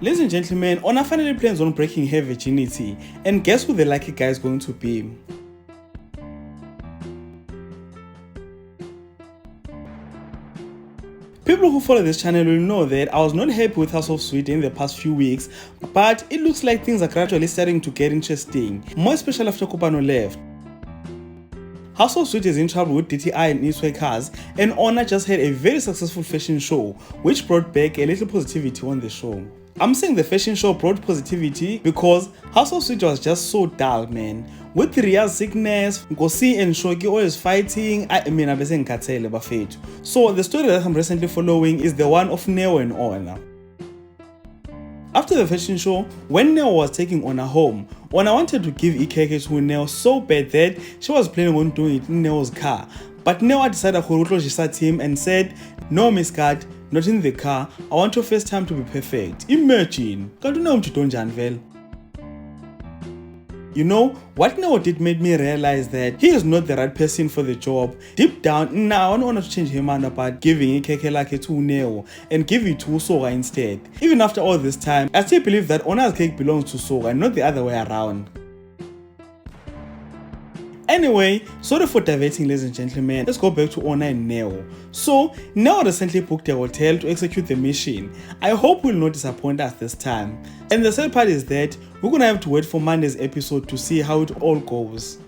Ladies and gentlemen, Honor finally plans on breaking her virginity, and guess who the lucky guy is going to be? People who follow this channel will know that I was not happy with House of Zwide in the past few weeks, but it looks like things are gradually starting to get interesting, more especially after Kopano left. House of Zwide is in trouble with DTI and Eastway cars, and Honor just had a very successful fashion show, which brought back a little positivity on the show. I'm saying the fashion show brought positivity because House of Zwide was just so dull, man. With Ria's sickness, Nkosi and Shoki always fighting, so the story that I'm recently following is the one of Neo and Honor. After the fashion show, when Neo was taking Honor home, Honor wanted to give EKK to Neo so bad that she was planning on doing it in Neo's car. But Neo decided to close him and said, "No, Miss God, not in the car. I want your first time to be perfect." Imagine. You know, what Neo did made me realize that he is not the right person for the job. Deep down, now I don't want to change him about giving EKK like to Neo and give it to Soga instead. Even after all this time, I still believe that Honor's cake belongs to Soga and not the other way around. Anyway, sorry for diverting, ladies and gentlemen. Let's go back to Honor and Neo. So, Neo recently booked a hotel to execute the mission. I hope we'll not disappoint us this time. And the sad part is that we're gonna have to wait for Monday's episode to see how it all goes.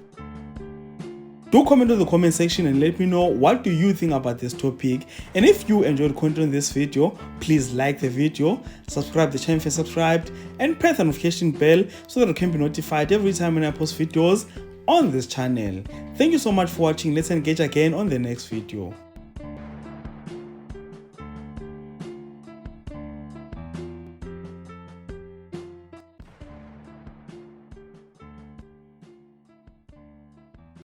Do comment in the comment section and let me know what do you think about this topic, and if you enjoyed content in this video, please like the video, subscribe to the channel if you're subscribed, and press the notification bell so that you can be notified every time when I post videos on this channel. Thank you so much for watching. Let's engage again on the next video.